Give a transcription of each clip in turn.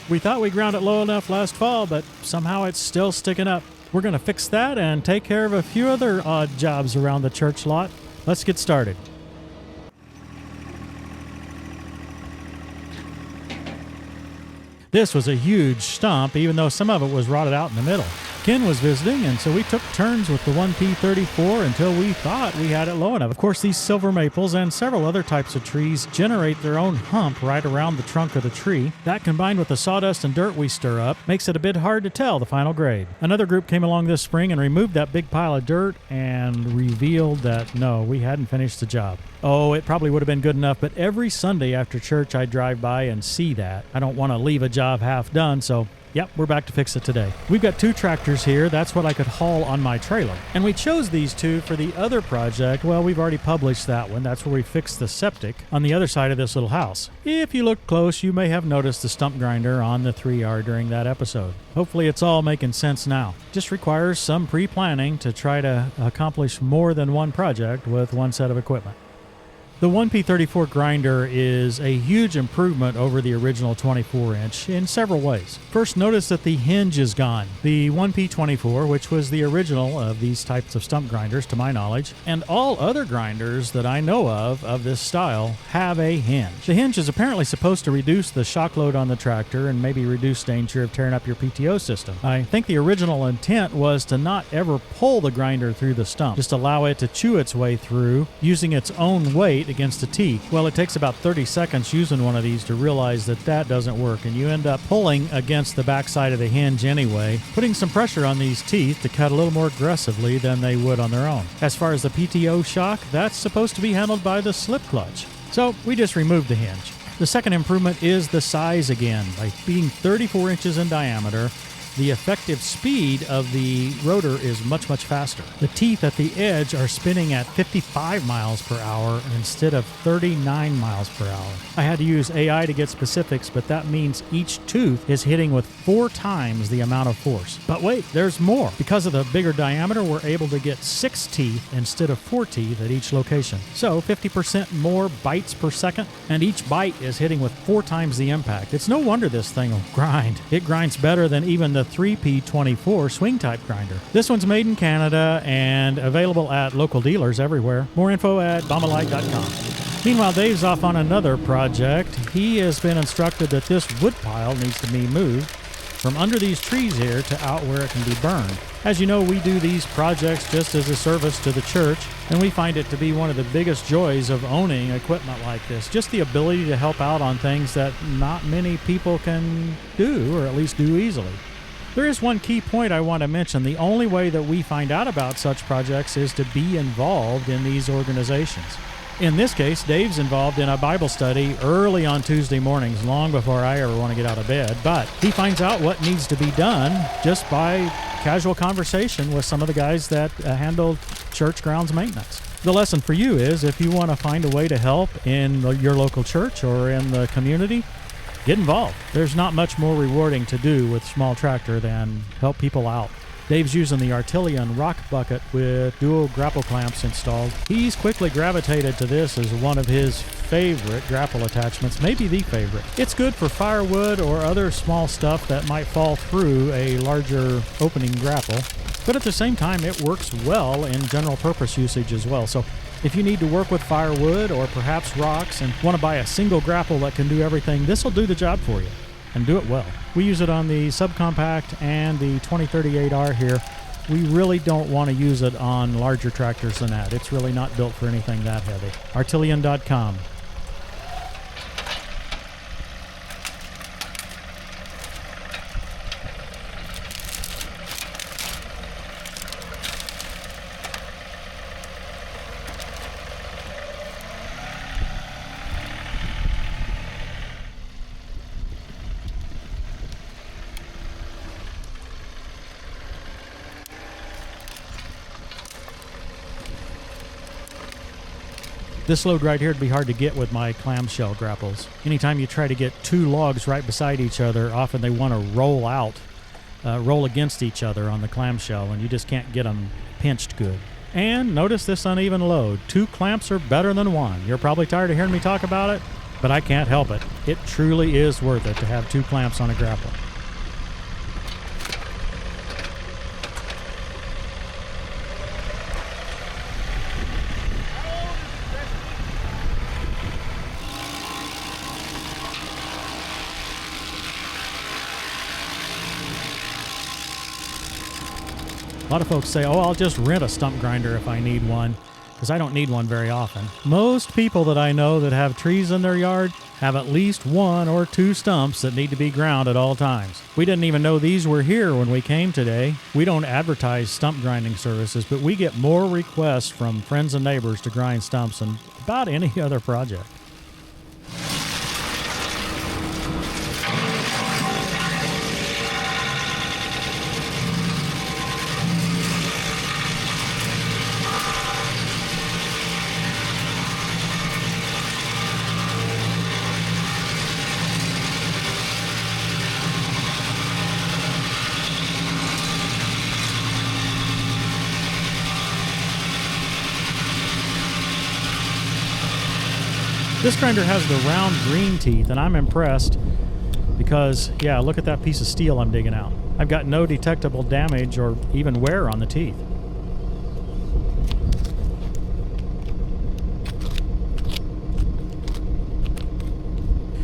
We thought we ground it low enough last fall, but somehow it's still sticking up. We're going to fix that and take care of a few other odd jobs around the church lot. Let's get started. This was a huge stump, even though some of it was rotted out in the middle. Ken was visiting, and so we took turns with the 1P34 until we thought we had it low enough. Of course, these silver maples and several other types of trees generate their own hump right around the trunk of the tree. That, combined with the sawdust and dirt we stir up, makes it a bit hard to tell the final grade. Another group came along this spring and removed that big pile of dirt and revealed that, no, we hadn't finished the job. Oh, it probably would have been good enough, but every Sunday after church I drive by and see that. I don't want to leave a job half done, so yep, we're back to fix it today. We've got 2 tractors here. That's what I could haul on my trailer. And we chose these 2 for the other project. Well, we've already published that one. That's where we fixed the septic on the other side of this little house. If you look close, you may have noticed the stump grinder on the 3R during that episode. Hopefully it's all making sense now. Just requires some pre-planning to try to accomplish more than one project with one set of equipment. The 1P34 grinder is a huge improvement over the original 24-inch in several ways. First, notice that the hinge is gone. The 1P24, which was the original of these types of stump grinders to my knowledge, and all other grinders that I know of this style, have a hinge. The hinge is apparently supposed to reduce the shock load on the tractor and maybe reduce danger of tearing up your PTO system. I think the original intent was to not ever pull the grinder through the stump, just allow it to chew its way through using its own weight against the teeth. Well, it takes about 30 seconds using one of these to realize that that doesn't work, and you end up pulling against the backside of the hinge anyway, putting some pressure on these teeth to cut a little more aggressively than they would on their own. As far as the PTO shock, that's supposed to be handled by the slip clutch. So we just removed the hinge. The second improvement is the size again. By being 34 inches in diameter, the effective speed of the rotor is much, much faster. The teeth at the edge are spinning at 55 miles per hour instead of 39 miles per hour. I had to use AI to get specifics, but that means each tooth is hitting with 4 times the amount of force. But wait, there's more. Because of the bigger diameter, we're able to get 6 teeth instead of 4 teeth at each location. So 50% more bites per second, and each bite is hitting with 4 times the impact. It's no wonder this thing will grind. It grinds better than even the 3P24 swing type grinder. This one's made in Canada and available at local dealers everywhere. More info at Baumalight.com. Meanwhile, Dave's off on another project. He has been instructed that this wood pile needs to be moved from under these trees here to out where it can be burned. As you know, we do these projects just as a service to the church, and we find it to be one of the biggest joys of owning equipment like this. Just the ability to help out on things that not many people can do, or at least do easily. There is one key point I want to mention. The only way that we find out about such projects is to be involved in these organizations. In this case, Dave's involved in a Bible study early on Tuesday mornings, long before I ever want to get out of bed, but he finds out what needs to be done just by casual conversation with some of the guys that handle church grounds maintenance. The lesson for you is, if you want to find a way to help in your local church or in the community, get involved. There's not much more rewarding to do with small tractor than help people out. Dave's using the Artilleon rock bucket with dual grapple clamps installed. He's quickly gravitated to this as one of his favorite grapple attachments, maybe the favorite. It's good for firewood or other small stuff that might fall through a larger opening grapple, but at the same time it works well in general purpose usage as well. So if you need to work with firewood or perhaps rocks and want to buy a single grapple that can do everything, this will do the job for you, and do it well. We use it on the subcompact and the 2038R here. We really don't want to use it on larger tractors than that. It's really not built for anything that heavy. Artilleon.com. This load right here would be hard to get with my clamshell grapples. Anytime you try to get 2 logs right beside each other, often they want to roll against each other on the clamshell, and you just can't get them pinched good. And notice this uneven load. 2 clamps are better than 1. You're probably tired of hearing me talk about it. but I can't help it. It truly is worth it to have 2 clamps on a grapple. A lot of folks say, oh, I'll just rent a stump grinder if I need one, because I don't need one very often. Most people that I know that have trees in their yard have at least 1 or 2 stumps that need to be ground at all times. We didn't even know these were here when we came today. We don't advertise stump grinding services, but we get more requests from friends and neighbors to grind stumps than about any other project. This grinder has the round green teeth, and I'm impressed because, yeah, look at that piece of steel I'm digging out. I've got no detectable damage or even wear on the teeth.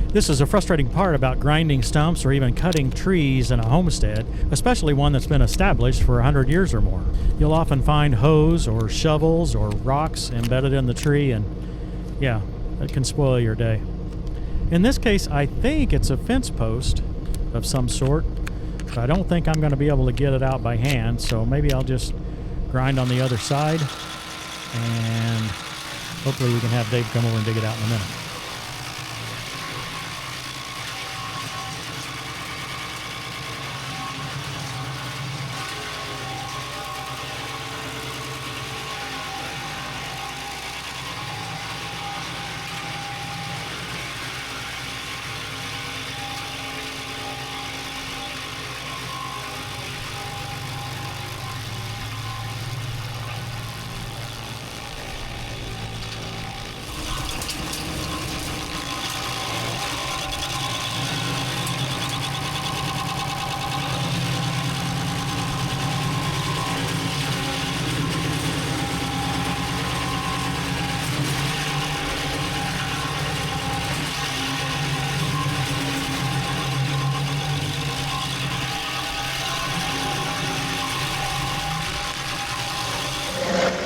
This is a frustrating part about grinding stumps or even cutting trees in a homestead, especially one that's been established for 100 years or more. You'll often find hoes or shovels or rocks embedded in the tree, and yeah, that can spoil your day. In this case, I think it's a fence post of some sort, but I don't think I'm going to be able to get it out by hand, so maybe I'll just grind on the other side, and hopefully we can have Dave come over and dig it out in a minute.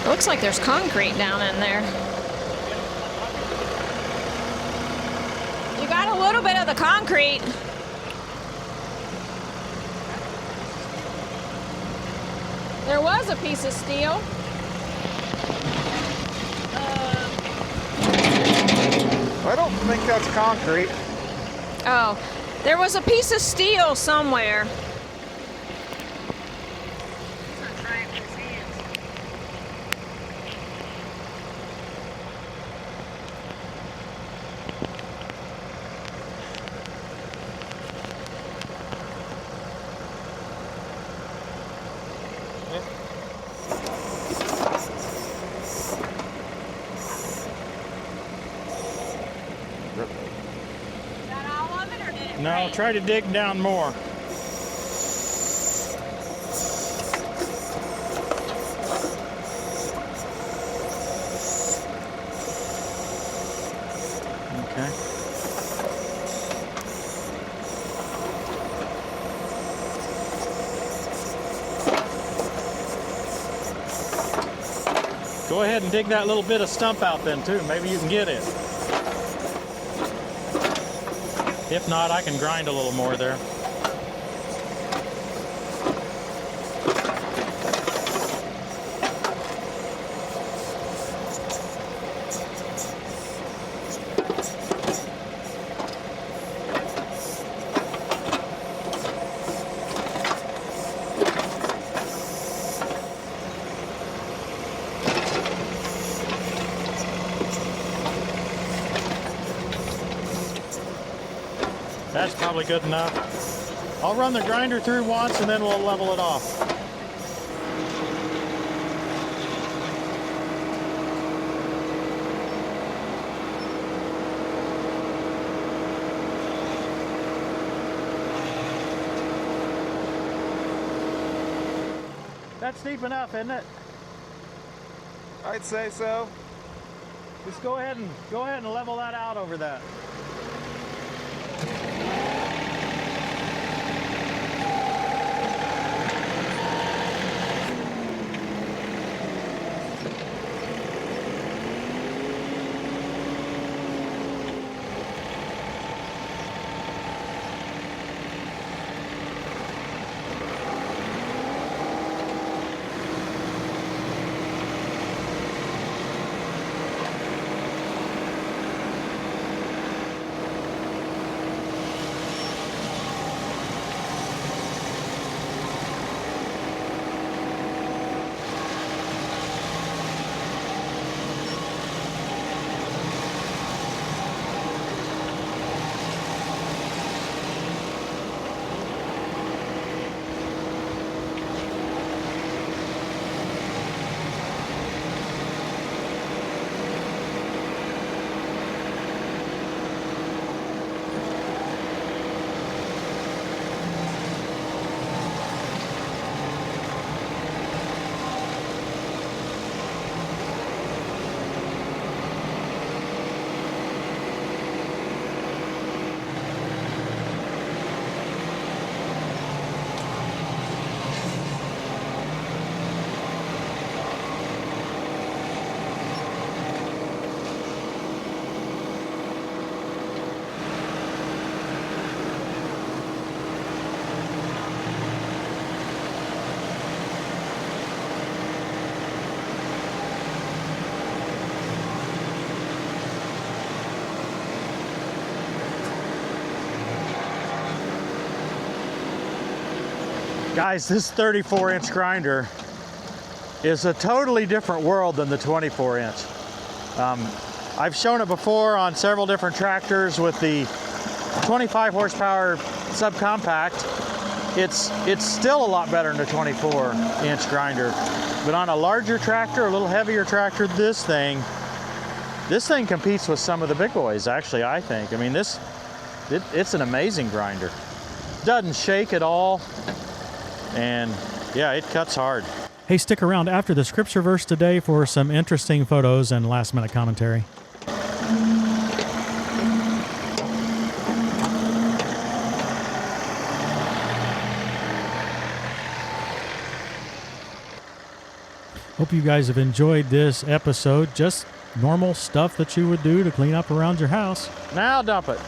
Looks like there's concrete down in there. You got a little bit of the concrete. There was a piece of steel. I don't think that's concrete. Oh, there was a piece of steel somewhere. No, try to dig down more. Okay. Go ahead and dig that little bit of stump out then too. Maybe you can get it. If not, I can grind a little more there. That's probably good enough. I'll run the grinder through once and then we'll level it off. That's deep enough, isn't it? I'd say so. Just go ahead and level that out over that. Guys, this 34-inch grinder is a totally different world than the 24-inch. I've shown it before on several different tractors with the 25 horsepower subcompact. It's still a lot better than the 24-inch grinder. But on a larger tractor, a little heavier tractor, this thing competes with some of the big boys, actually, I think. I mean, it's an amazing grinder. Doesn't shake at all. And yeah, it cuts hard. Hey, stick around after the scripture verse today for some interesting photos and last-minute commentary. Hope you guys have enjoyed this episode. Just normal stuff that you would do to clean up around your house. Now dump it.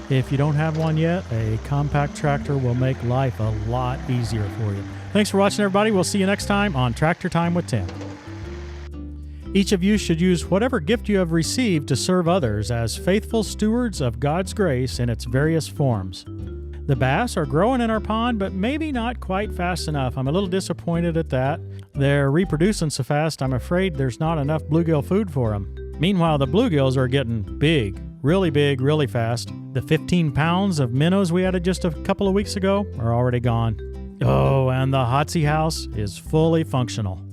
If you don't have one yet, a compact tractor will make life a lot easier for you. Thanks for watching, everybody. We'll see you next time on Tractor Time with Tim. Each of you should use whatever gift you have received to serve others as faithful stewards of God's grace in its various forms. The bass are growing in our pond, but maybe not quite fast enough. I'm a little disappointed at that. They're reproducing so fast, I'm afraid there's not enough bluegill food for them. Meanwhile, the bluegills are getting big, really fast. The 15 pounds of minnows we added just a couple of weeks ago are already gone. Oh, and the Hotsy house is fully functional.